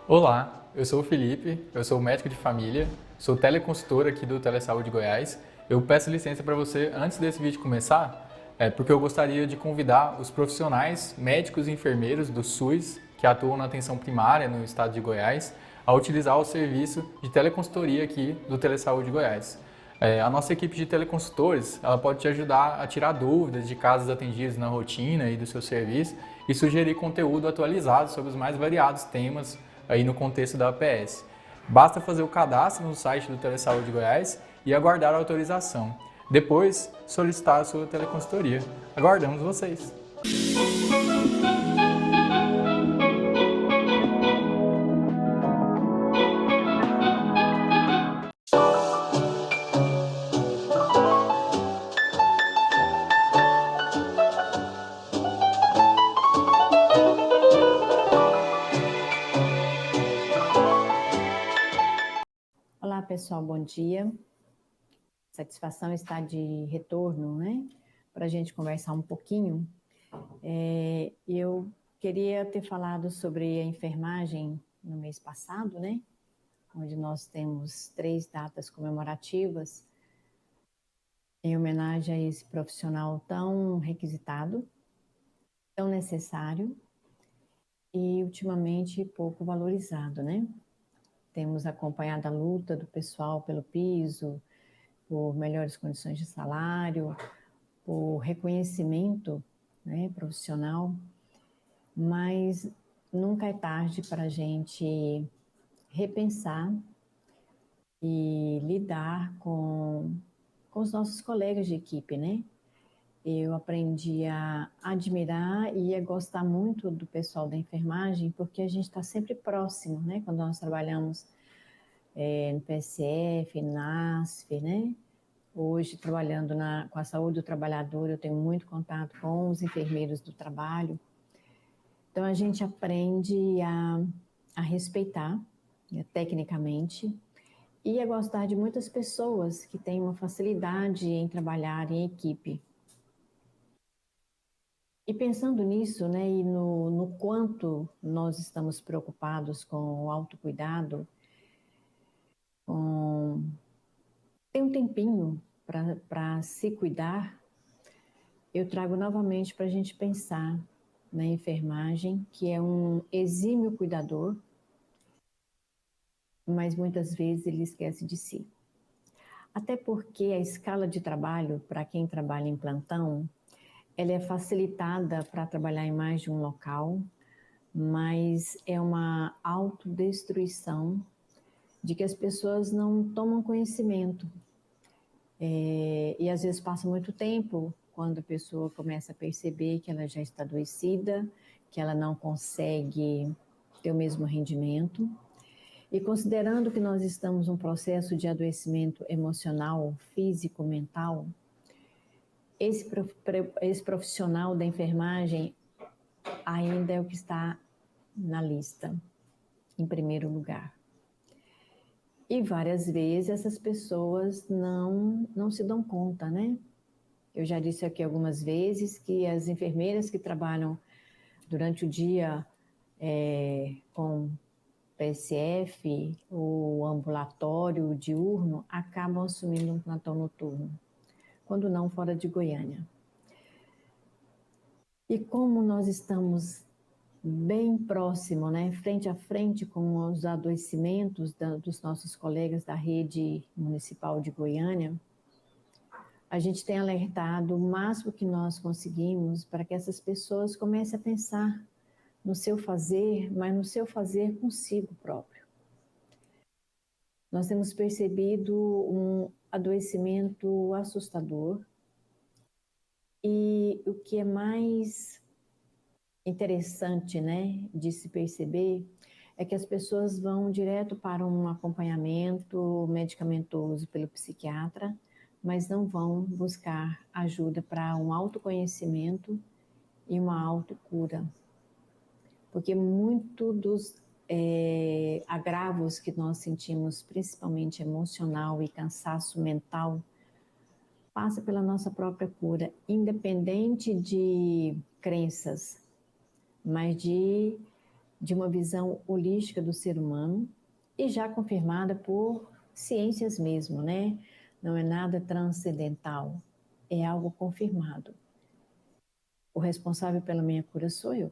Olá, eu sou o Felipe, eu sou médico de família, sou teleconsultor aqui do Telesaúde Goiás. Eu peço licença para você antes desse vídeo começar, porque eu gostaria de convidar os profissionais, médicos e enfermeiros do SUS que atuam na atenção primária no estado de Goiás a utilizar o serviço de teleconsultoria aqui do Telesaúde Goiás. A nossa equipe de teleconsultores ela pode te ajudar a tirar dúvidas de casos atendidos na rotina e do seu serviço e sugerir conteúdo atualizado sobre os mais variados temas aí no contexto da APS. Basta fazer o cadastro no site do Telesaúde Goiás e aguardar a autorização. Depois, solicitar a sua teleconsultoria. Aguardamos vocês! Olá, pessoal, bom dia. Satisfação estar de retorno, né? Para a gente conversar um pouquinho. Eu queria ter falado sobre a enfermagem no mês passado, né? Onde nós temos 3 datas comemorativas em homenagem a esse profissional tão requisitado, tão necessário e ultimamente pouco valorizado, né? Temos acompanhado a luta do pessoal pelo piso, por melhores condições de salário, por reconhecimento, né, profissional, mas nunca é tarde para a gente repensar e lidar com os nossos colegas de equipe, né? Eu aprendi a admirar e a gostar muito do pessoal da enfermagem, porque a gente está sempre próximo, né? Quando nós trabalhamos no PSF, NASF, né? Hoje, trabalhando com a saúde do trabalhador, eu tenho muito contato com os enfermeiros do trabalho. Então, a gente aprende a respeitar, né, tecnicamente, e a gostar de muitas pessoas que têm uma facilidade em trabalhar em equipe. E pensando nisso, né, e no quanto nós estamos preocupados com o autocuidado, ter um tempinho para se cuidar, eu trago novamente para a gente pensar na enfermagem, que é um exímio cuidador, mas muitas vezes ele esquece de si. Até porque a escala de trabalho, para quem trabalha em plantão, ela é facilitada para trabalhar em mais de um local, mas é uma autodestruição de que as pessoas não tomam conhecimento. E às vezes passa muito tempo quando a pessoa começa a perceber que ela já está adoecida, que ela não consegue ter o mesmo rendimento. E considerando que nós estamos num processo de adoecimento emocional, físico, mental, esse profissional da enfermagem ainda é o que está na lista, em primeiro lugar. E várias vezes essas pessoas não se dão conta, né? Eu já disse aqui algumas vezes que as enfermeiras que trabalham durante o dia com PSF, o ambulatório diurno, acabam assumindo um plantão noturno, quando não fora de Goiânia. E como nós estamos bem próximo, né, frente a frente com os adoecimentos dos nossos colegas da rede municipal de Goiânia, a gente tem alertado o máximo que nós conseguimos para que essas pessoas comecem a pensar no seu fazer, mas no seu fazer consigo próprio. Nós temos percebido um adoecimento assustador e o que é mais interessante, né, de se perceber é que as pessoas vão direto para um acompanhamento medicamentoso pelo psiquiatra, mas não vão buscar ajuda para um autoconhecimento e uma autocura. Porque muito dos agravos que nós sentimos, principalmente emocional e cansaço mental, passa pela nossa própria cura, independente de crenças, mas de de uma visão holística do ser humano e já confirmada por ciências mesmo, né? Não é nada transcendental, é algo confirmado. O responsável pela minha cura sou eu.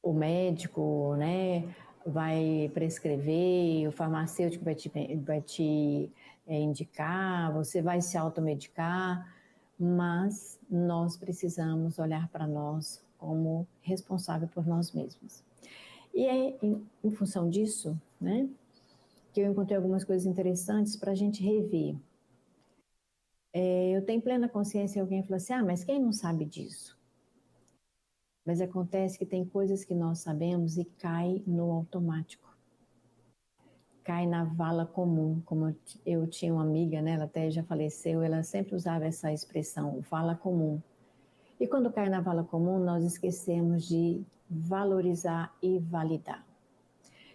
O médico, né, vai prescrever, o farmacêutico vai te indicar, você vai se automedicar, mas nós precisamos olhar para nós como responsável por nós mesmos. E é em função disso, né, que eu encontrei algumas coisas interessantes para a gente rever. Eu tenho plena consciência, alguém falou assim, mas quem não sabe disso? Mas acontece que tem coisas que nós sabemos e cai no automático. Cai na vala comum. Como eu tinha uma amiga, né, ela até já faleceu, ela sempre usava essa expressão, vala comum. E quando cai na vala comum, nós esquecemos de valorizar e validar.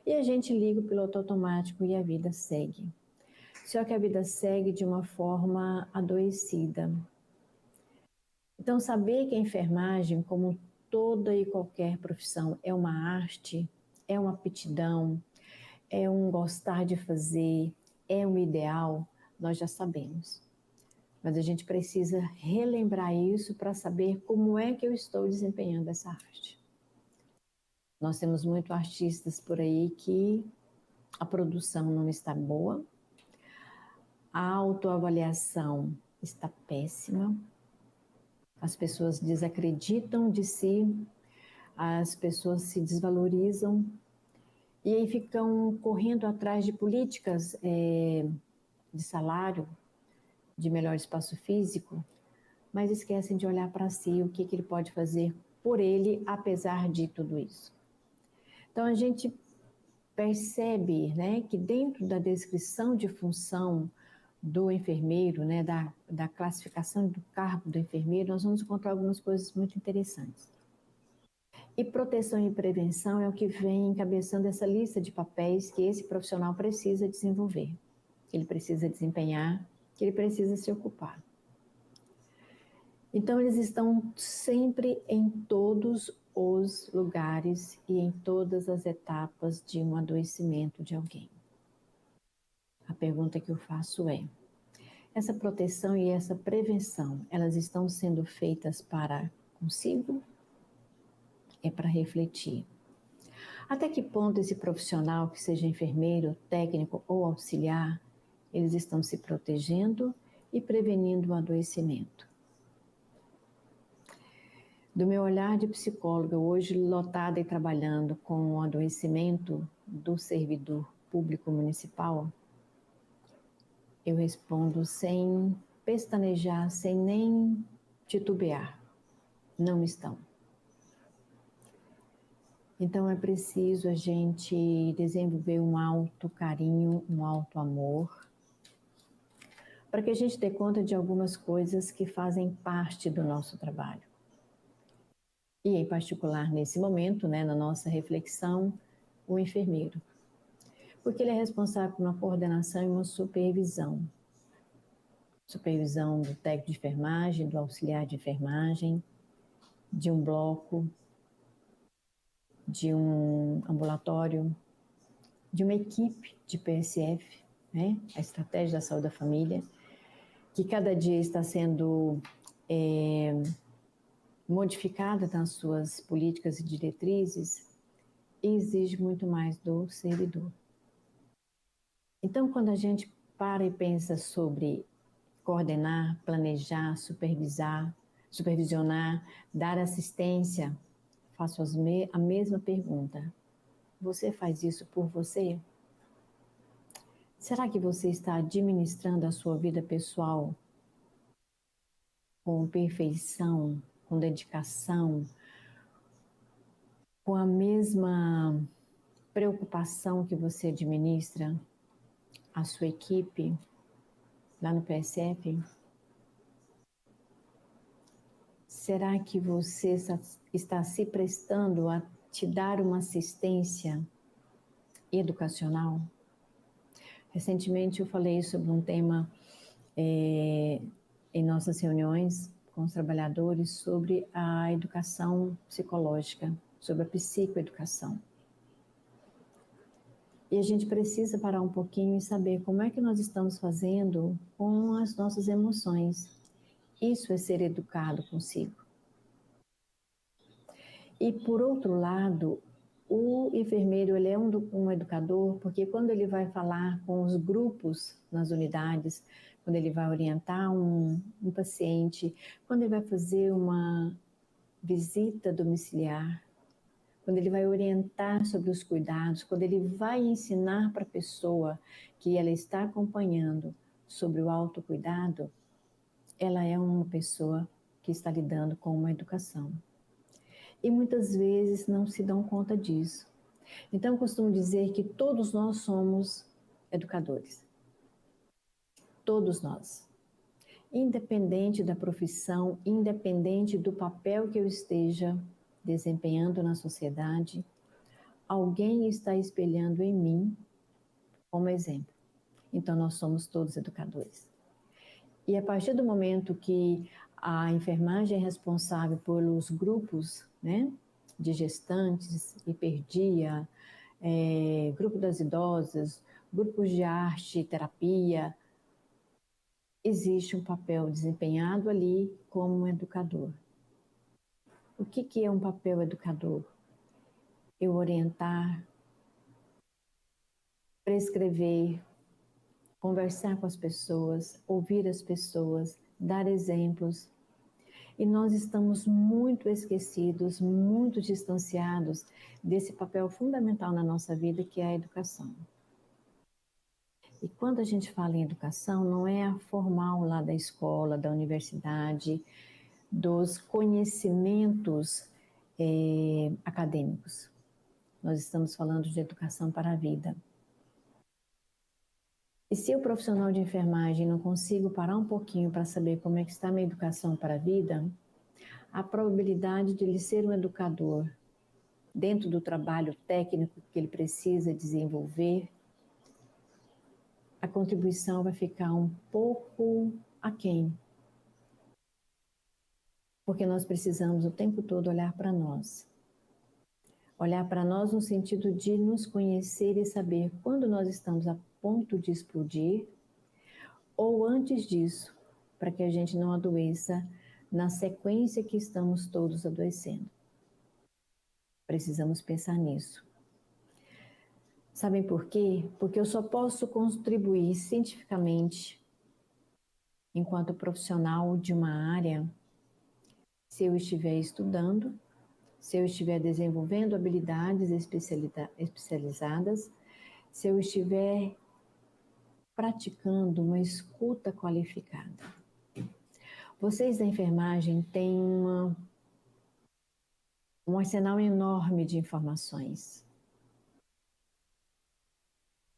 E a gente liga o piloto automático e a vida segue. Só que a vida segue de uma forma adoecida. Então, saber que a enfermagem, como toda e qualquer profissão, é uma arte, é uma aptidão, é um gostar de fazer, é um ideal, nós já sabemos. Mas a gente precisa relembrar isso para saber como é que eu estou desempenhando essa arte. Nós temos muitos artistas por aí que a produção não está boa, a autoavaliação está péssima, as pessoas desacreditam de si, as pessoas se desvalorizam e aí ficam correndo atrás de políticas de salário, de melhor espaço físico, mas esquecem de olhar para si, o que ele pode fazer por ele, apesar de tudo isso. Então a gente percebe, né, que dentro da descrição de função do enfermeiro, né, da classificação do cargo do enfermeiro, nós vamos encontrar algumas coisas muito interessantes. E proteção e prevenção é o que vem encabeçando essa lista de papéis que esse profissional precisa desenvolver, que ele precisa desempenhar, que ele precisa se ocupar. Então, eles estão sempre em todos os lugares e em todas as etapas de um adoecimento de alguém. A pergunta que eu faço é: essa proteção e essa prevenção, elas estão sendo feitas para consigo? É para refletir. Até que ponto esse profissional, que seja enfermeiro, técnico ou auxiliar, eles estão se protegendo e prevenindo o adoecimento? Do meu olhar de psicóloga, hoje lotada e trabalhando com o adoecimento do servidor público municipal, eu respondo sem pestanejar, sem nem titubear. Não estão. Então é preciso a gente desenvolver um alto carinho, um alto amor, para que a gente dê conta de algumas coisas que fazem parte do nosso trabalho. E em particular nesse momento, né, na nossa reflexão, o enfermeiro. Porque ele é responsável por uma coordenação e uma supervisão. Supervisão do técnico de enfermagem, do auxiliar de enfermagem, de um bloco, de um ambulatório, de uma equipe de PSF, né? A Estratégia da Saúde da Família, que cada dia está sendo modificada nas suas políticas e diretrizes, e exige muito mais do servidor. Então, quando a gente para e pensa sobre coordenar, planejar, supervisionar, dar assistência, faço a mesma pergunta. Você faz isso por você? Será que você está administrando a sua vida pessoal com perfeição, com dedicação, com a mesma preocupação que você administra a sua equipe lá no PSF? Será que você está se prestando a te dar uma assistência educacional? Recentemente eu falei sobre um tema em nossas reuniões com os trabalhadores sobre a educação psicológica, sobre a psicoeducação. E a gente precisa parar um pouquinho e saber como é que nós estamos fazendo com as nossas emoções. Isso é ser educado consigo. E, por outro lado, o enfermeiro ele é um educador, porque quando ele vai falar com os grupos nas unidades, quando ele vai orientar um paciente, quando ele vai fazer uma visita domiciliar, quando ele vai orientar sobre os cuidados, quando ele vai ensinar para a pessoa que ela está acompanhando sobre o autocuidado, ela é uma pessoa que está lidando com uma educação. E muitas vezes não se dão conta disso. Então, eu costumo dizer que todos nós somos educadores. Todos nós. Independente da profissão, independente do papel que eu esteja desempenhando na sociedade, alguém está espelhando em mim como exemplo. Então, nós somos todos educadores. E a partir do momento que a enfermagem é responsável pelos grupos, né, de gestantes, hiperdia, grupo das idosas, grupos de arte, terapia, existe um papel desempenhado ali como um educador. O que é um papel educador? Eu orientar, prescrever, conversar com as pessoas, ouvir as pessoas, dar exemplos. E nós estamos muito esquecidos, muito distanciados desse papel fundamental na nossa vida, que é a educação. E quando a gente fala em educação, não é a formal lá da escola, da universidade, dos conhecimentos acadêmicos. Nós estamos falando de educação para a vida. E se o profissional de enfermagem não consigo parar um pouquinho para saber como é que está a minha educação para a vida, a probabilidade de ele ser um educador dentro do trabalho técnico que ele precisa desenvolver, a contribuição vai ficar um pouco aquém. Porque nós precisamos o tempo todo olhar para nós. Olhar para nós no sentido de nos conhecer e saber quando nós estamos a ponto de explodir ou antes disso, para que a gente não adoeça na sequência que estamos todos adoecendo. Precisamos pensar nisso. Sabem por quê? Porque eu só posso contribuir cientificamente, enquanto profissional de uma área, se eu estiver estudando, se eu estiver desenvolvendo habilidades especializadas, se eu estiver praticando uma escuta qualificada. Vocês da enfermagem têm um arsenal enorme de informações.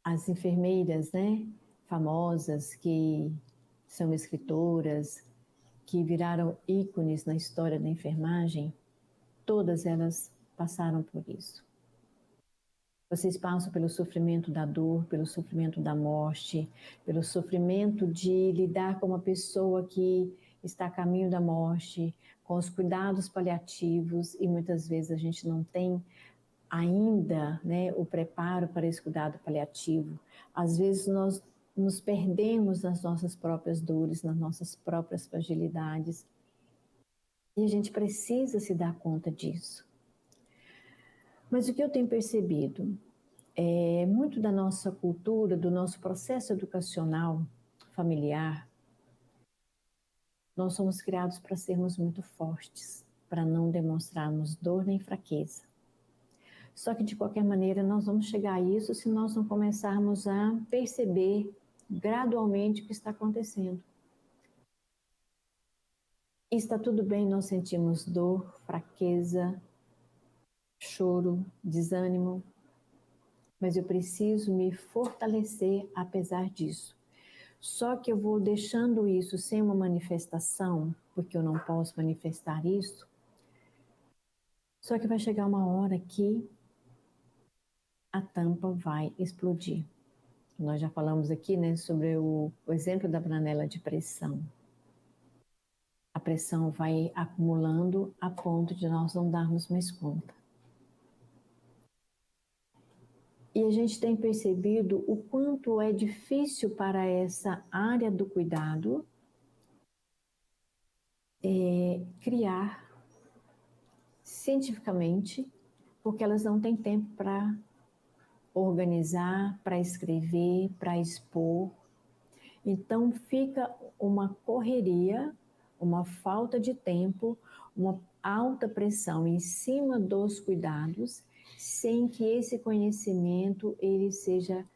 As enfermeiras, né, famosas, que são escritoras, que viraram ícones na história da enfermagem, todas elas passaram por isso. Vocês passam pelo sofrimento da dor, pelo sofrimento da morte, pelo sofrimento de lidar com uma pessoa que está a caminho da morte, com os cuidados paliativos, e muitas vezes a gente não tem ainda, né, o preparo para esse cuidado paliativo. Às vezes nós nos perdemos nas nossas próprias dores, nas nossas próprias fragilidades. E a gente precisa se dar conta disso. Mas o que eu tenho percebido é muito da nossa cultura, do nosso processo educacional familiar, nós somos criados para sermos muito fortes, para não demonstrarmos dor nem fraqueza. Só que, de qualquer maneira, nós vamos chegar a isso se nós não começarmos a perceber gradualmente o que está acontecendo. E está tudo bem nós sentimos dor, fraqueza, choro, desânimo, mas eu preciso me fortalecer apesar disso. Só que eu vou deixando isso sem uma manifestação, porque eu não posso manifestar isso. Só que vai chegar uma hora que a tampa vai explodir. Nós já falamos aqui, né, sobre o exemplo da panela de pressão. A pressão vai acumulando a ponto de nós não darmos mais conta. E a gente tem percebido o quanto é difícil para essa área do cuidado criar cientificamente, porque elas não têm tempo para organizar, para escrever, para expor. Então fica uma correria, uma falta de tempo, uma alta pressão em cima dos cuidados, sem que esse conhecimento ele seja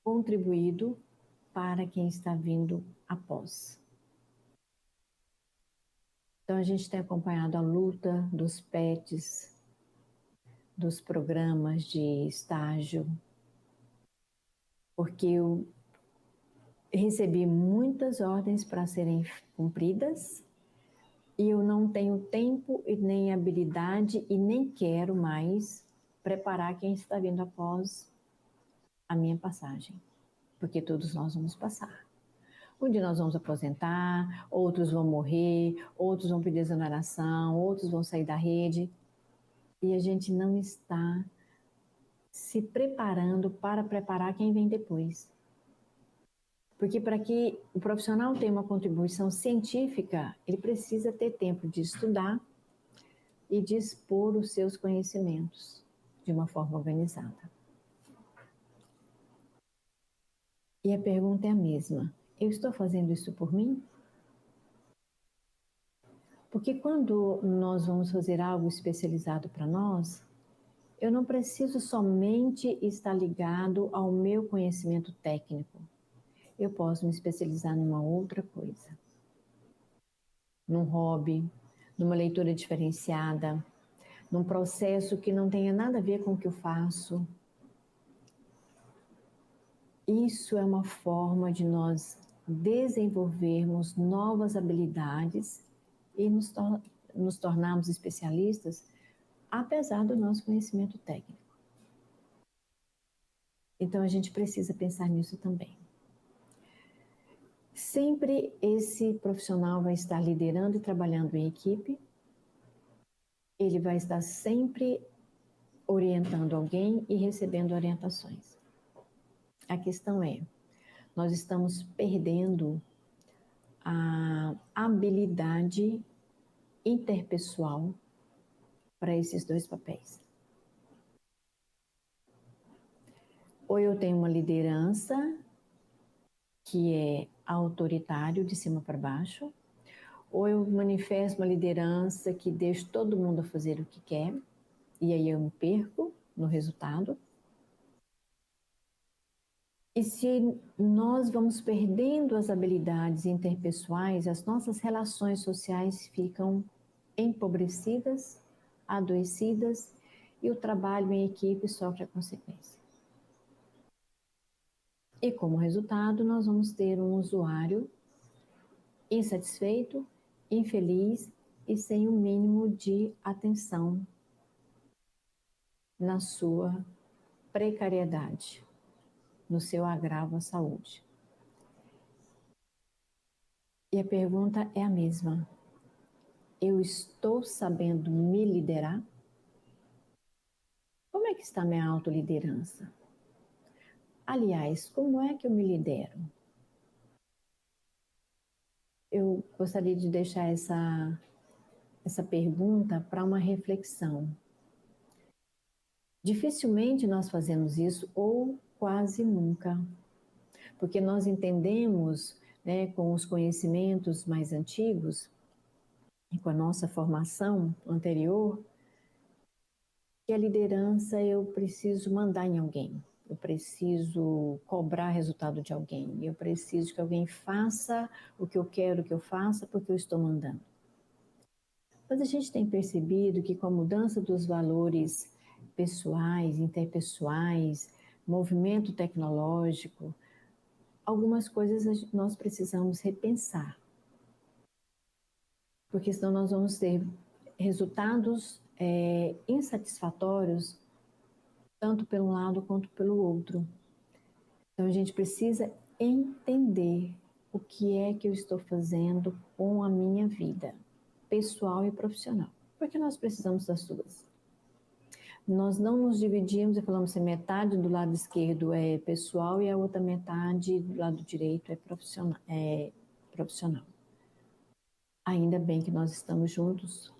contribuído para quem está vindo após. Então a gente tem acompanhado a luta dos PETs, dos programas de estágio, porque eu recebi muitas ordens para serem cumpridas e eu não tenho tempo e nem habilidade e nem quero mais preparar quem está vindo após a minha passagem, porque todos nós vamos passar. Um dia nós vamos aposentar, outros vão morrer, outros vão pedir exoneração, outros vão sair da rede e a gente não está se preparando para preparar quem vem depois. Porque para que o profissional tenha uma contribuição científica, ele precisa ter tempo de estudar e de expor os seus conhecimentos de uma forma organizada. E a pergunta é a mesma: eu estou fazendo isso por mim? Porque quando nós vamos fazer algo especializado para nós, eu não preciso somente estar ligado ao meu conhecimento técnico. Eu posso me especializar numa outra coisa. Num hobby, numa leitura diferenciada, num processo que não tenha nada a ver com o que eu faço. Isso é uma forma de nós desenvolvermos novas habilidades e nos tornarmos especialistas, apesar do nosso conhecimento técnico. Então a gente precisa pensar nisso também. Sempre esse profissional vai estar liderando e trabalhando em equipe, ele vai estar sempre orientando alguém e recebendo orientações. A questão é, nós estamos perdendo a habilidade interpessoal para esses dois papéis. Ou eu tenho uma liderança que é autoritário de cima para baixo, ou eu manifesto uma liderança que deixa todo mundo a fazer o que quer, e aí eu me perco no resultado. E se nós vamos perdendo as habilidades interpessoais, as nossas relações sociais ficam empobrecidas, adoecidas, e o trabalho em equipe sofre a consequência. E como resultado, nós vamos ter um usuário insatisfeito, infeliz e sem o mínimo de atenção na sua precariedade, no seu agravo à saúde. E a pergunta é a mesma: eu estou sabendo me liderar? Como é que está minha autoliderança? Aliás, como é que eu me lidero? Eu gostaria de deixar essa pergunta para uma reflexão. Dificilmente nós fazemos isso, ou quase nunca, porque nós entendemos, né, com os conhecimentos mais antigos e com a nossa formação anterior, que a liderança eu preciso mandar em alguém, eu preciso cobrar resultado de alguém, eu preciso que alguém faça o que eu quero que eu faça porque eu estou mandando. Mas a gente tem percebido que com a mudança dos valores pessoais, interpessoais, movimento tecnológico, algumas coisas nós precisamos repensar. Porque senão nós vamos ter resultados insatisfatórios, tanto pelo lado quanto pelo outro. Então a gente precisa entender o que é que eu estou fazendo com a minha vida, pessoal e profissional. Porque nós precisamos das duas. nós não nos dividimos e falamos assim, metade do lado esquerdo é pessoal e a outra metade do lado direito é profissional. Ainda bem que nós estamos juntos,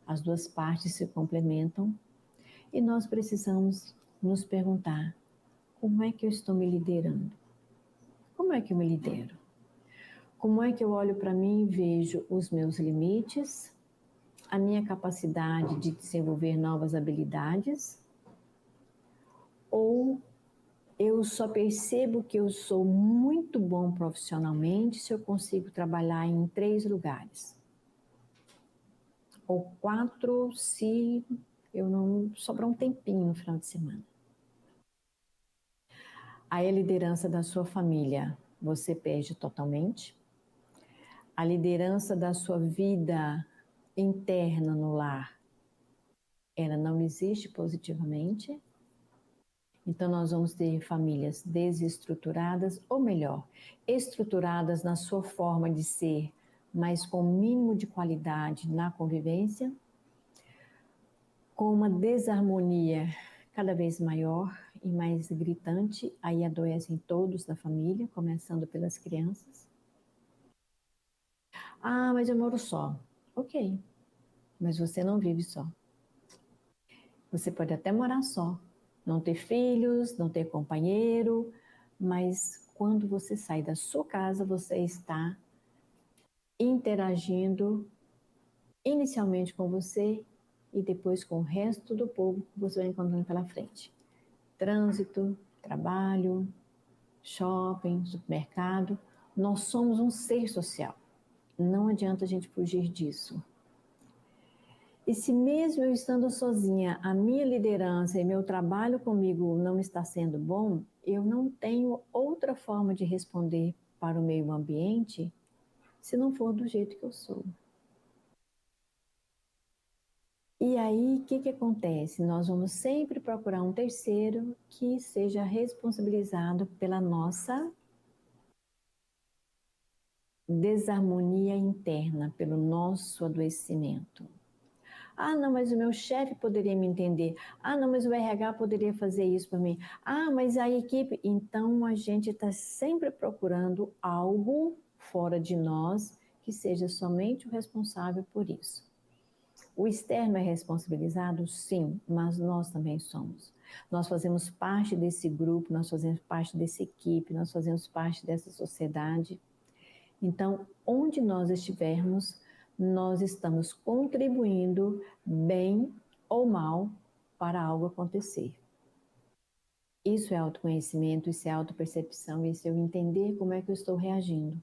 as duas partes se complementam e nós precisamos nos perguntar, como é que eu estou me liderando? Como é que eu me lidero? Como é que eu olho para mim e vejo os meus limites, a minha capacidade de desenvolver novas habilidades? Ou eu só percebo que eu sou muito bom profissionalmente se eu consigo trabalhar em 3 lugares? Ou 4 se eu não sobrar um tempinho no final de semana. Aí a liderança da sua família você perde totalmente. A liderança da sua vida interna no lar, ela não existe positivamente. Então nós vamos ter famílias desestruturadas, ou melhor, estruturadas na sua forma de ser, mas com mínimo de qualidade na convivência, com uma desarmonia cada vez maior e mais gritante, aí adoecem todos da família, começando pelas crianças. Ah, mas eu moro só. Ok, mas você não vive só. Você pode até morar só, não ter filhos, não ter companheiro, mas quando você sai da sua casa, você está interagindo inicialmente com você e depois com o resto do povo que você vai encontrando pela frente. Trânsito, trabalho, shopping, supermercado. Nós somos um ser social. Não adianta a gente fugir disso. E se mesmo eu estando sozinha, a minha liderança e meu trabalho comigo não está sendo bom, eu não tenho outra forma de responder para o meio ambiente se não for do jeito que eu sou. E aí, o que acontece? Nós vamos sempre procurar um terceiro que seja responsabilizado pela nossa desarmonia interna, pelo nosso adoecimento. Ah, não, mas o meu chefe poderia me entender. Ah, não, mas o RH poderia fazer isso para mim. Ah, mas a equipe... Então, a gente está sempre procurando algo fora de nós que seja somente o responsável por isso. O externo é responsabilizado? Sim, mas nós também somos. Nós fazemos parte desse grupo, nós fazemos parte dessa equipe, nós fazemos parte dessa sociedade. Então, onde nós estivermos, nós estamos contribuindo, bem ou mal, para algo acontecer. Isso é autoconhecimento, isso é autopercepção, isso é eu entender como é que eu estou reagindo.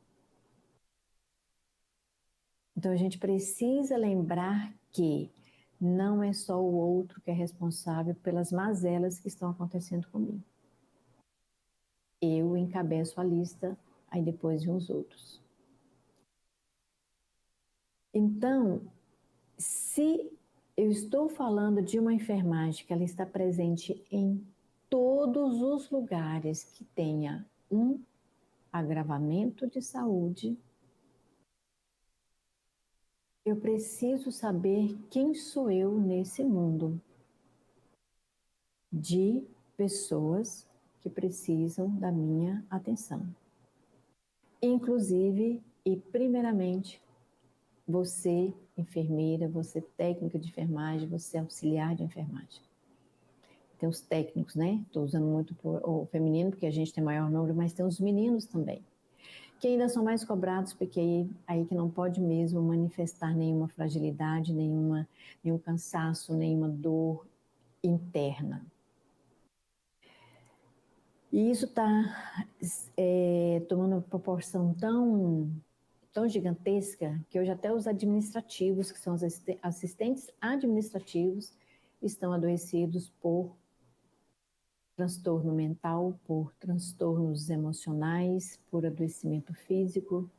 Então, a gente precisa lembrar que não é só o outro que é responsável pelas mazelas que estão acontecendo comigo. Eu encabeço a lista, aí depois vêm os outros. Então, se eu estou falando de uma enfermagem que ela está presente em todos os lugares que tenha um agravamento de saúde, eu preciso saber quem sou eu nesse mundo de pessoas que precisam da minha atenção. Inclusive e primeiramente, você enfermeira, você técnica de enfermagem, você auxiliar de enfermagem. Tem os técnicos, né? Estou usando muito o feminino, porque a gente tem maior número, mas tem os meninos também, que ainda são mais cobrados, porque aí que não pode mesmo manifestar nenhuma fragilidade, nenhum cansaço, nenhuma dor interna. E isso está tomando uma proporção tão gigantesca que hoje até os administrativos, que são os assistentes administrativos, estão adoecidos por transtorno mental, por transtornos emocionais, por adoecimento físico.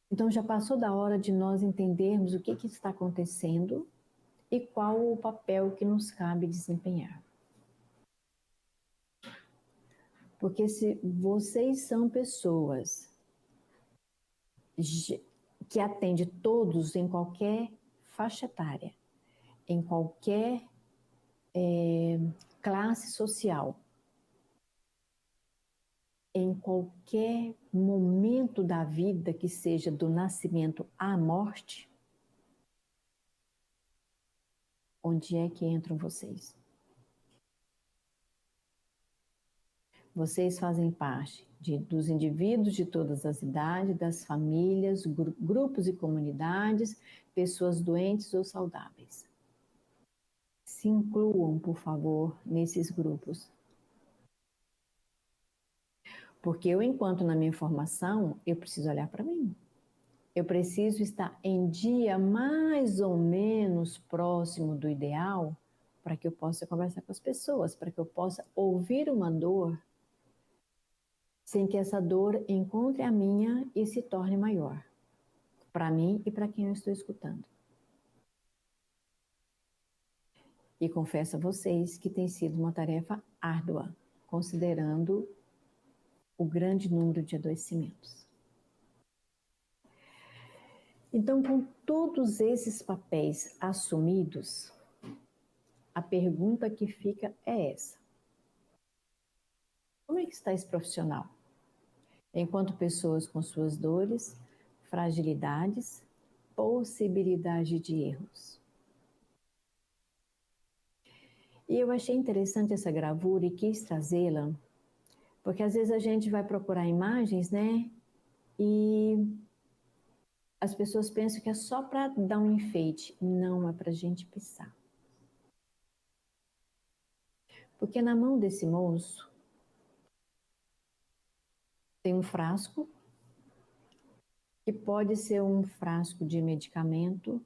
Então já passou da hora de nós entendermos o que está acontecendo e qual o papel que nos cabe desempenhar. Porque se vocês são pessoas que atendem todos em qualquer faixa etária, em qualquer classe social. Em qualquer momento da vida, que seja do nascimento à morte, onde é que entram vocês? Vocês fazem parte dos indivíduos de todas as idades, das famílias, grupos e comunidades, pessoas doentes ou saudáveis. Se incluam, por favor, nesses grupos. Porque eu, enquanto na minha formação, eu preciso olhar para mim. Eu preciso estar em dia mais ou menos próximo do ideal para que eu possa conversar com as pessoas, para que eu possa ouvir uma dor sem que essa dor encontre a minha e se torne maior, para mim e para quem eu estou escutando. E confesso a vocês que tem sido uma tarefa árdua, considerando o grande número de adoecimentos. Então, com todos esses papéis assumidos, a pergunta que fica é essa: como é que está esse profissional? Enquanto pessoas com suas dores, fragilidades, possibilidade de erros. E eu achei interessante essa gravura e quis trazê-la, porque às vezes a gente vai procurar imagens, né? E as pessoas pensam que é só para dar um enfeite. Não, é para a gente pensar. Porque na mão desse moço tem um frasco, que pode ser um frasco de medicamento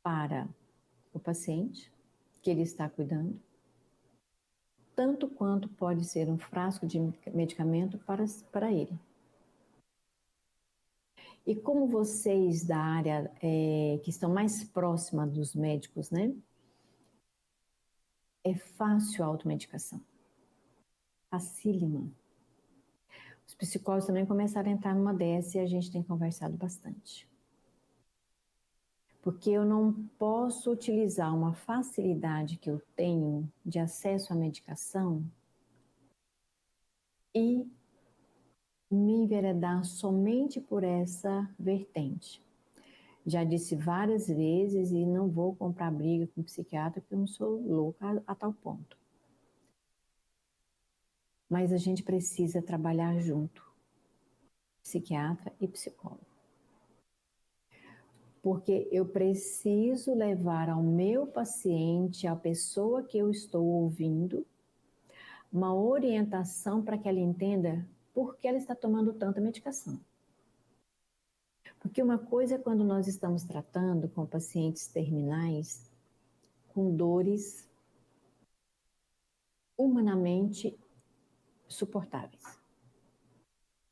para o paciente que ele está cuidando, tanto quanto pode ser um frasco de medicamento para ele. E como vocês da área que estão mais próxima dos médicos, né? É fácil a automedicação. Facílima. Os psicólogos também começaram a entrar numa dessa e a gente tem conversado bastante. Porque eu não posso utilizar uma facilidade que eu tenho de acesso à medicação e me enveredar somente por essa vertente. Já disse várias vezes e não vou comprar briga com psiquiatra porque eu não sou louca a tal ponto. Mas a gente precisa trabalhar junto, psiquiatra e psicólogo. Porque eu preciso levar ao meu paciente, à pessoa que eu estou ouvindo, uma orientação para que ela entenda por que ela está tomando tanta medicação. Porque uma coisa é quando nós estamos tratando com pacientes terminais, com dores humanamente suportáveis.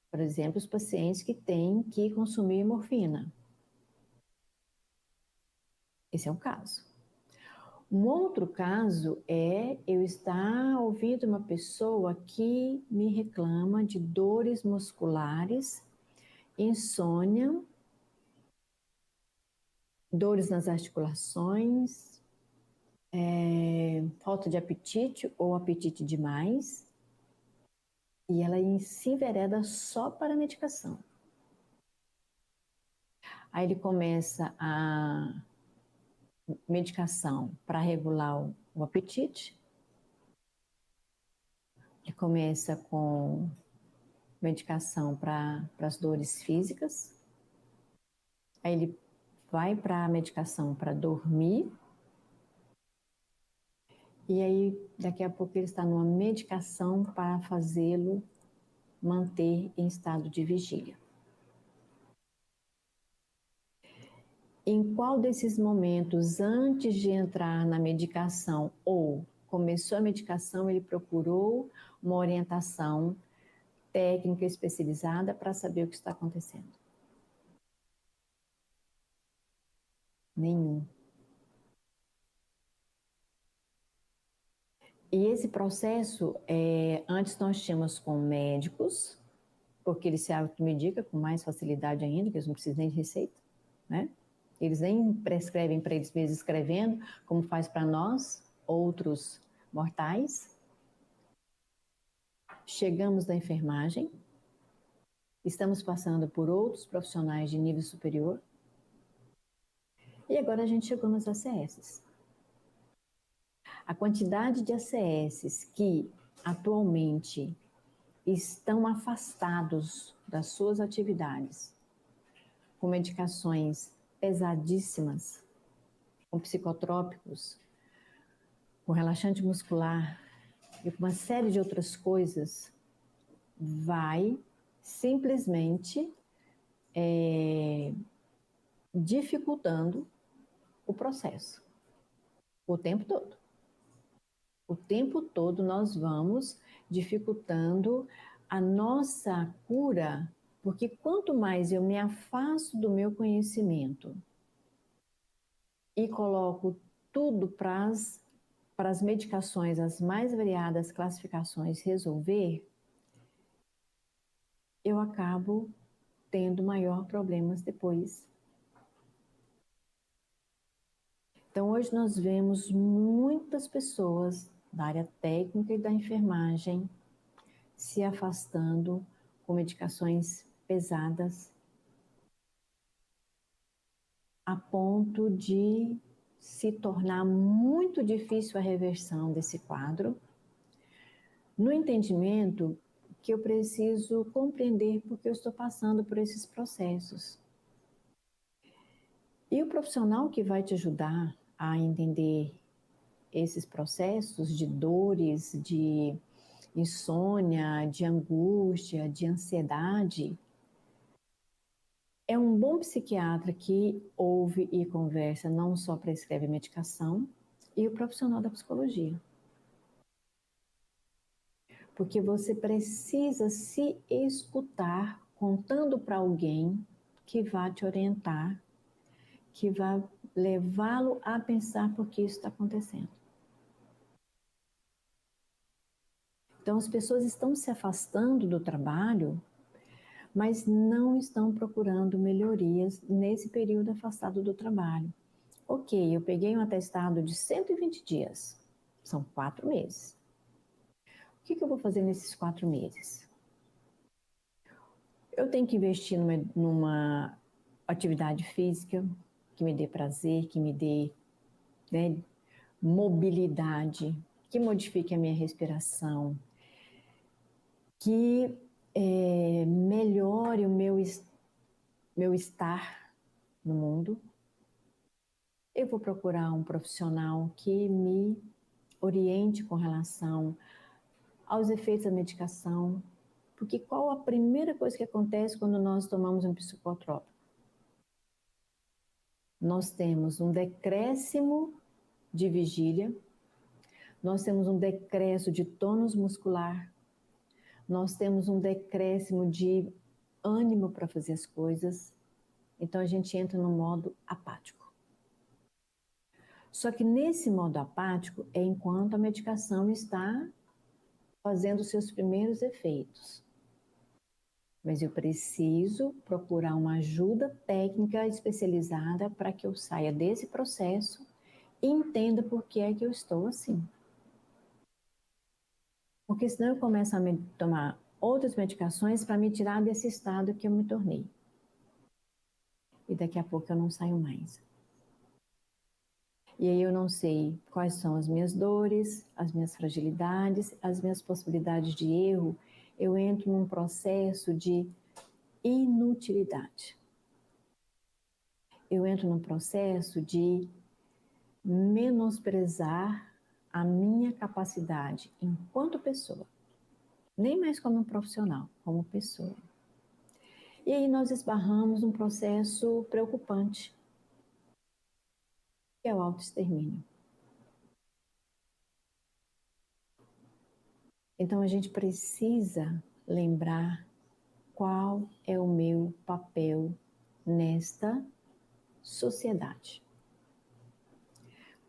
Por exemplo, os pacientes que têm que consumir morfina. Esse é um caso. Um outro caso é eu estar ouvindo uma pessoa que me reclama de dores musculares, insônia, dores nas articulações, falta de apetite ou apetite demais, e ela se envereda só para a medicação. Aí ele começa a medicação para regular o apetite, ele começa com medicação para as dores físicas, aí ele vai para a medicação para dormir, e aí daqui a pouco ele está numa medicação para fazê-lo manter em estado de vigília. Em qual desses momentos, antes de entrar na medicação ou começou a medicação, ele procurou uma orientação técnica especializada para saber o que está acontecendo? Nenhum. E esse processo, antes nós tínhamos com médicos, porque eles se automedicam com mais facilidade ainda, que eles não precisam nem de receita, né? Eles nem prescrevem para eles mesmos escrevendo, como faz para nós, outros mortais. Chegamos na enfermagem, estamos passando por outros profissionais de nível superior e agora a gente chegou nos ACS. A quantidade de ACS que atualmente estão afastados das suas atividades, com medicações pesadíssimas, com psicotrópicos, com relaxante muscular e com uma série de outras coisas, vai simplesmente dificultando o processo o tempo todo. O tempo todo nós vamos dificultando a nossa cura, porque quanto mais eu me afasto do meu conhecimento e coloco tudo para as medicações, as mais variadas classificações resolver, eu acabo tendo maior problemas depois. Então, hoje nós vemos muitas pessoas da área técnica e da enfermagem se afastando com medicações pesadas a ponto de se tornar muito difícil a reversão desse quadro, no entendimento que eu preciso compreender porque eu estou passando por esses processos. E o profissional que vai te ajudar a entender esses processos de dores, de insônia, de angústia, de ansiedade, é um bom psiquiatra que ouve e conversa, não só prescreve medicação, e o profissional da psicologia. Porque você precisa se escutar contando para alguém que vai te orientar, que vai levá-lo a pensar por que isso está acontecendo. Então, as pessoas estão se afastando do trabalho, mas não estão procurando melhorias nesse período afastado do trabalho. Ok, eu peguei um atestado de 120 dias, são 4 meses. O que eu vou fazer nesses 4 meses? Eu tenho que investir numa atividade física que me dê prazer, que me dê, né, mobilidade, que modifique a minha respiração, que melhore o meu estar no mundo. Eu vou procurar um profissional que me oriente com relação aos efeitos da medicação, porque qual a primeira coisa que acontece quando nós tomamos um psicotrópico? Nós temos um decréscimo de vigília, nós temos um decréscimo de tônus muscular, nós temos um decréscimo de ânimo para fazer as coisas, então a gente entra no modo apático. Só que nesse modo apático é enquanto a medicação está fazendo seus primeiros efeitos. Mas eu preciso procurar uma ajuda técnica especializada para que eu saia desse processo e entenda por que é que eu estou assim. Porque senão eu começo a tomar outras medicações para me tirar desse estado que eu me tornei. E daqui a pouco eu não saio mais. E aí eu não sei quais são as minhas dores, as minhas fragilidades, as minhas possibilidades de erro. Eu entro num processo de inutilidade. Eu entro num processo de menosprezar a minha capacidade enquanto pessoa. Nem mais como um profissional, como pessoa. E aí nós esbarramos num processo preocupante, que é o autoextermínio. Então a gente precisa lembrar qual é o meu papel nesta sociedade.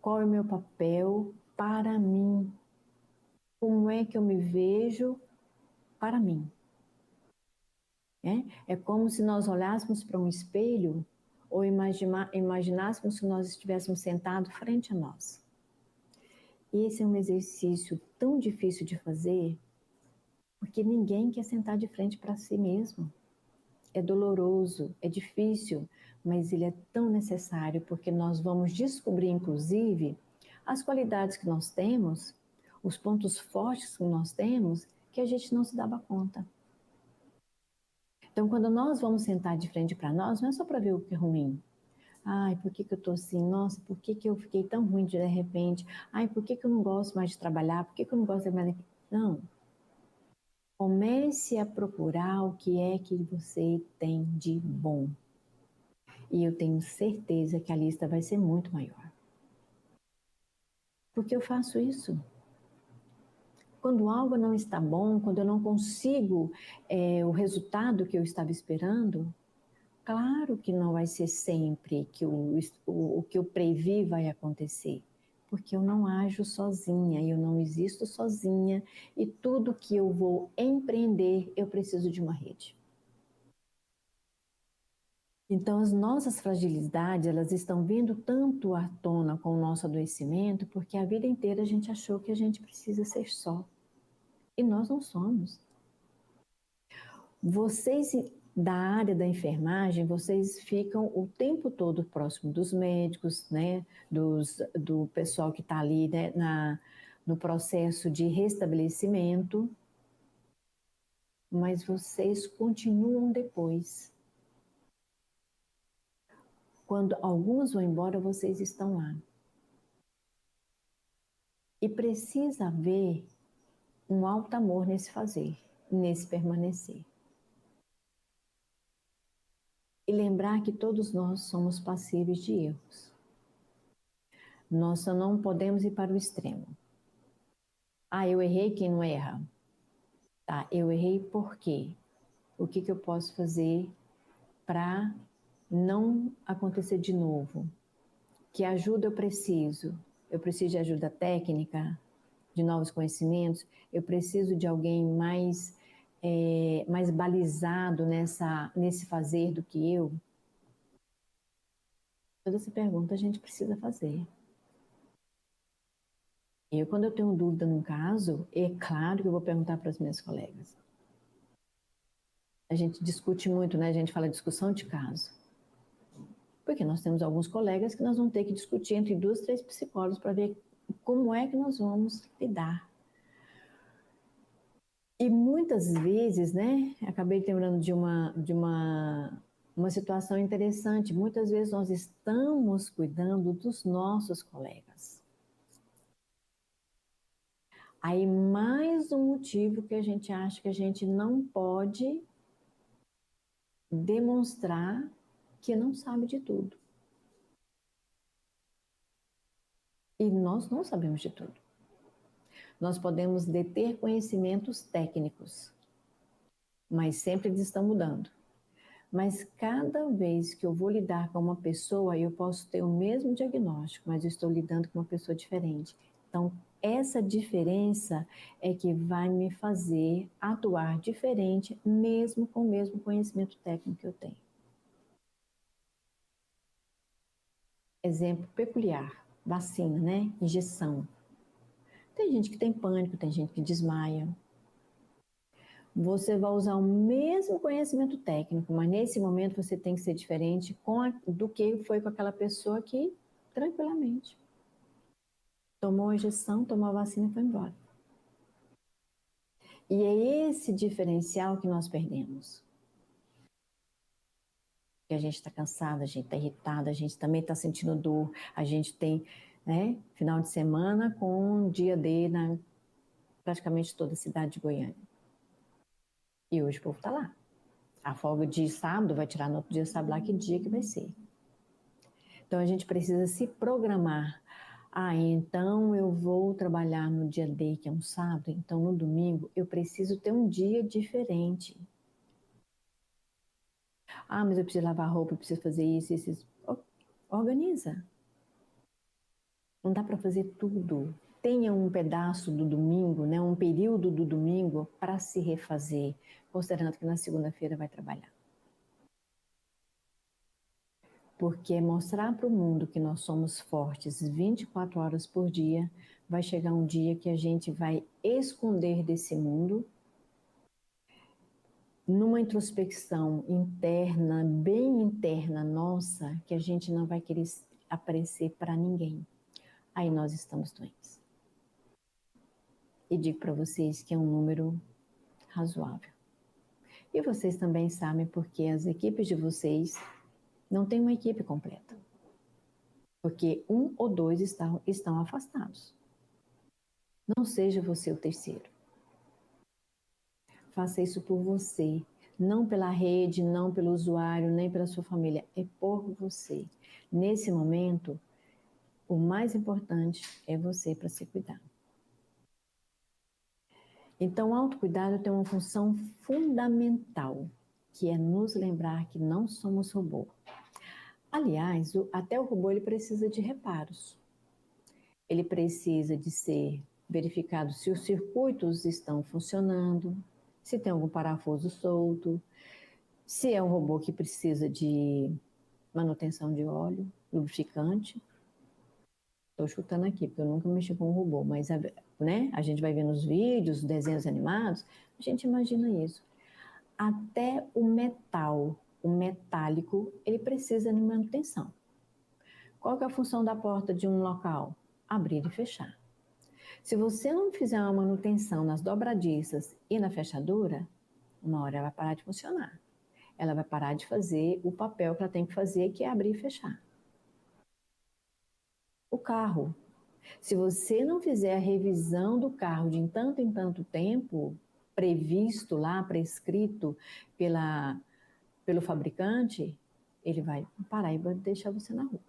Qual é o meu papel para mim? Como é que eu me vejo para mim? É como se nós olhássemos para um espelho ou imaginássemos que nós estivéssemos sentados frente a nós. esse é um exercício tão difícil de fazer, porque ninguém quer sentar de frente para si mesmo. É doloroso, é difícil, mas ele é tão necessário, porque nós vamos descobrir, inclusive, as qualidades que nós temos, os pontos fortes que nós temos, que a gente não se dava conta. Então, quando nós vamos sentar de frente para nós, não é só para ver o que é ruim. Ai, por que eu tô assim? Nossa, por que eu fiquei tão ruim de repente? Ai, por que eu não gosto mais de trabalhar? Por que eu não gosto de trabalhar? Não. Comece a procurar o que é que você tem de bom. E eu tenho certeza que a lista vai ser muito maior. Porque eu faço isso. Quando algo não está bom, quando eu não consigo o resultado que eu estava esperando, claro que não vai ser sempre que o que eu previ vai acontecer. Porque eu não ajo sozinha, eu não existo sozinha e tudo que eu vou empreender, eu preciso de uma rede. Então, as nossas fragilidades, elas estão vindo tanto à tona com o nosso adoecimento, porque a vida inteira a gente achou que a gente precisa ser só. E nós não somos. Vocês da área da enfermagem, vocês ficam o tempo todo próximo dos médicos, né? Do pessoal que está ali, né? No processo de restabelecimento, mas vocês continuam depois. Quando alguns vão embora, vocês estão lá. E precisa haver um alto amor nesse fazer, nesse permanecer. E lembrar que todos nós somos passíveis de erros. Nós só não podemos ir para o extremo. Ah, eu errei, quem não erra? Tá, eu errei por quê? O que eu posso fazer para não acontecer de novo? Que ajuda eu preciso? Eu preciso de ajuda técnica, de novos conhecimentos? Eu preciso de alguém mais balizado nesse fazer do que eu? Toda essa pergunta a gente precisa fazer. Quando eu tenho dúvida num caso, é claro que eu vou perguntar para as minhas colegas. A gente discute muito, né? A gente fala discussão de caso. Porque nós temos alguns colegas que nós vamos ter que discutir entre 2, 3 psicólogos para ver como é que nós vamos lidar. E muitas vezes, né? Acabei lembrando de uma situação interessante. Muitas vezes nós estamos cuidando dos nossos colegas. Aí mais um motivo que a gente acha que a gente não pode demonstrar que não sabe de tudo. E nós não sabemos de tudo. Nós podemos deter conhecimentos técnicos, mas sempre eles estão mudando. Mas cada vez que eu vou lidar com uma pessoa, eu posso ter o mesmo diagnóstico, mas eu estou lidando com uma pessoa diferente. Então, essa diferença é que vai me fazer atuar diferente, mesmo com o mesmo conhecimento técnico que eu tenho. Exemplo peculiar, vacina, né? Injeção. Tem gente que tem pânico, tem gente que desmaia. Você vai usar o mesmo conhecimento técnico, mas nesse momento você tem que ser diferente do que foi com aquela pessoa que, tranquilamente, tomou a injeção, tomou a vacina e foi embora. E é esse diferencial que nós perdemos. Que a gente está cansada, a gente está irritada, a gente também está sentindo dor, a gente tem, né, final de semana com dia D na praticamente toda a cidade de Goiânia. E hoje o povo está lá. A folga de sábado vai tirar no outro dia, sabe lá que dia que vai ser. Então a gente precisa se programar. Ah, então eu vou trabalhar no dia D, que é um sábado, então no domingo eu preciso ter um dia diferente. Ah, mas eu preciso lavar roupa, eu preciso fazer isso. Organiza. Não dá para fazer tudo. Tenha um pedaço do domingo, né, um período do domingo para se refazer, considerando que na segunda-feira vai trabalhar. Porque mostrar para o mundo que nós somos fortes 24 horas por dia, vai chegar um dia que a gente vai esconder desse mundo, numa introspecção interna, bem interna nossa, que a gente não vai querer aparecer para ninguém. Aí nós estamos doentes. E digo para vocês que é um número razoável. E vocês também sabem porque as equipes de vocês não têm uma equipe completa. Porque um ou dois estão afastados. Não seja você o terceiro. Faça isso por você. Não pela rede, não pelo usuário, nem pela sua família. É por você. Nesse momento, o mais importante é você para se cuidar. Então, o autocuidado tem uma função fundamental, que é nos lembrar que não somos robô. Aliás, até o robô ele precisa de reparos. Ele precisa de ser verificado se os circuitos estão funcionando, se tem algum parafuso solto, se é um robô que precisa de manutenção de óleo, lubrificante. Estou chutando aqui, porque eu nunca mexi com um robô, mas né, a gente vai ver nos vídeos, desenhos animados, a gente imagina isso. Até o metal, o metálico, ele precisa de manutenção. Qual que é a função da porta de um local? Abrir e fechar. Se você não fizer uma manutenção nas dobradiças e na fechadura, uma hora ela vai parar de funcionar. Ela vai parar de fazer o papel que ela tem que fazer, que é abrir e fechar. O carro. Se você não fizer a revisão do carro de tanto em tanto tempo, previsto lá, prescrito pelo fabricante, ele vai parar e vai deixar você na rua.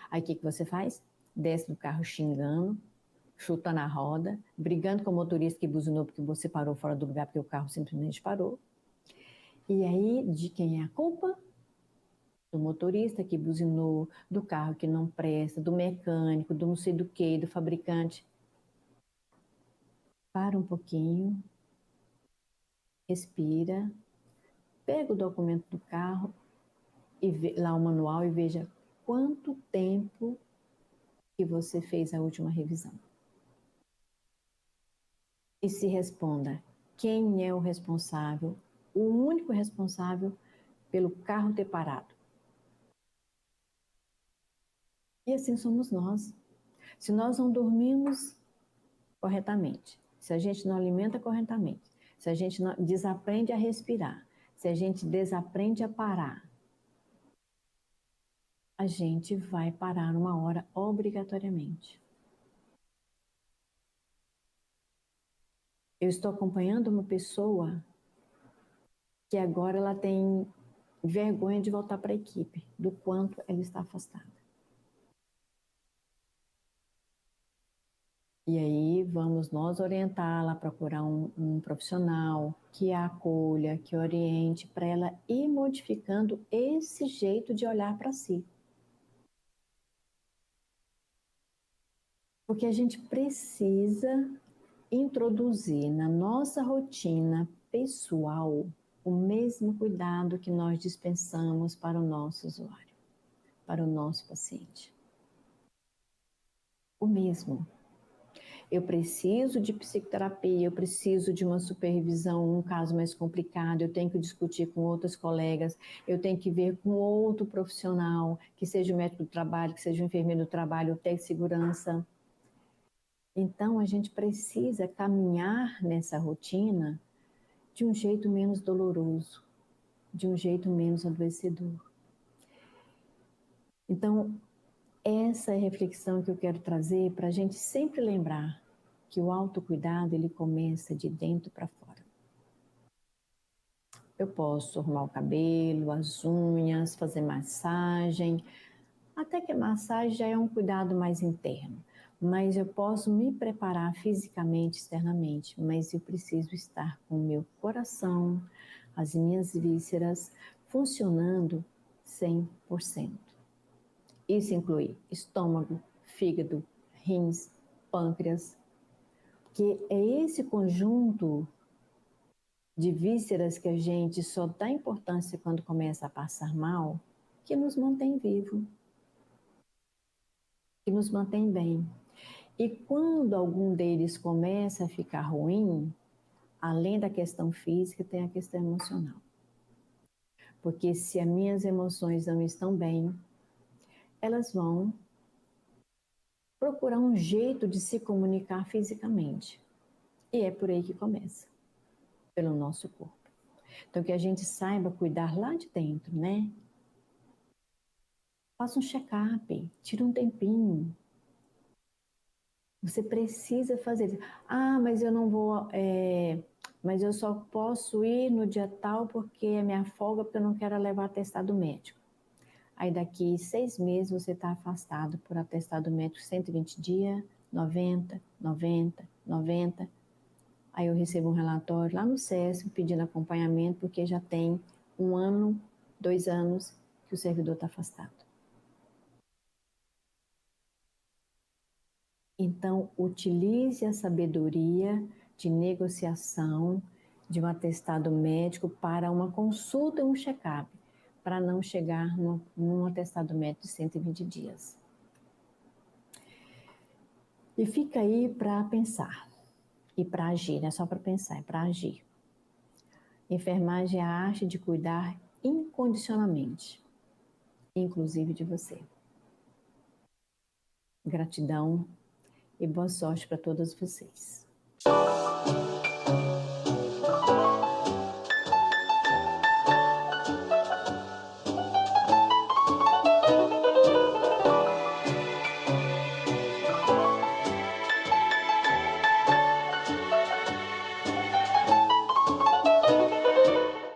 Aí o que você faz? Desce do carro xingando, chutando a roda, brigando com o motorista que buzinou porque você parou fora do lugar porque o carro simplesmente parou. E aí, de quem é a culpa? Do motorista que buzinou, do carro que não presta, do mecânico, do não sei do que, do fabricante. Para um pouquinho, respira, pega o documento do carro, e lá o manual e veja quanto tempo que você fez a última revisão. E se responda, quem é o responsável, o único responsável pelo carro ter parado? E assim somos nós. Se nós não dormimos corretamente, se a gente não alimenta corretamente, se a gente não desaprende a respirar, se a gente desaprende a parar, a gente vai parar uma hora obrigatoriamente. Eu estou acompanhando uma pessoa que agora ela tem vergonha de voltar para a equipe, do quanto ela está afastada. E aí vamos nós orientá-la, procurar um profissional que a acolha, que oriente, para ela ir modificando esse jeito de olhar para si. Porque a gente precisa introduzir na nossa rotina pessoal o mesmo cuidado que nós dispensamos para o nosso usuário, para o nosso paciente. O mesmo. Eu preciso de psicoterapia, eu preciso de uma supervisão, um caso mais complicado, eu tenho que discutir com outros colegas, eu tenho que ver com outro profissional, que seja o médico do trabalho, que seja o enfermeiro do trabalho, o técnico de segurança. Então, a gente precisa caminhar nessa rotina de um jeito menos doloroso, de um jeito menos adoecedor. Então, essa é a reflexão que eu quero trazer para a gente sempre lembrar que o autocuidado ele começa de dentro para fora. Eu posso arrumar o cabelo, as unhas, fazer massagem, até que a massagem já é um cuidado mais interno. Mas eu posso me preparar fisicamente, externamente, mas eu preciso estar com o meu coração, as minhas vísceras funcionando 100%. Isso inclui estômago, fígado, rins, pâncreas, que é esse conjunto de vísceras que a gente só dá importância quando começa a passar mal, que nos mantém vivo, que nos mantém bem. E quando algum deles começa a ficar ruim, além da questão física, tem a questão emocional. Porque se as minhas emoções não estão bem, elas vão procurar um jeito de se comunicar fisicamente. E é por aí que começa, pelo nosso corpo. Então, que a gente saiba cuidar lá de dentro, né? Faça um check-up, tira um tempinho. Você precisa fazer. Ah, mas eu não vou, mas eu só posso ir no dia tal porque é minha folga, porque eu não quero levar atestado médico. Aí daqui 6 meses você está afastado por atestado médico 120 dias, 90, 90, 90. Aí eu recebo um relatório lá no SESC pedindo acompanhamento, porque já tem 1 ano, 2 anos que o servidor está afastado. Então, utilize a sabedoria de negociação de um atestado médico para uma consulta e um check-up, para não chegar num atestado médico de 120 dias. E fica aí para pensar e para agir, não é só para pensar, é para agir. Enfermagem é a arte de cuidar incondicionalmente, inclusive de você. Gratidão e boa sorte para todos vocês.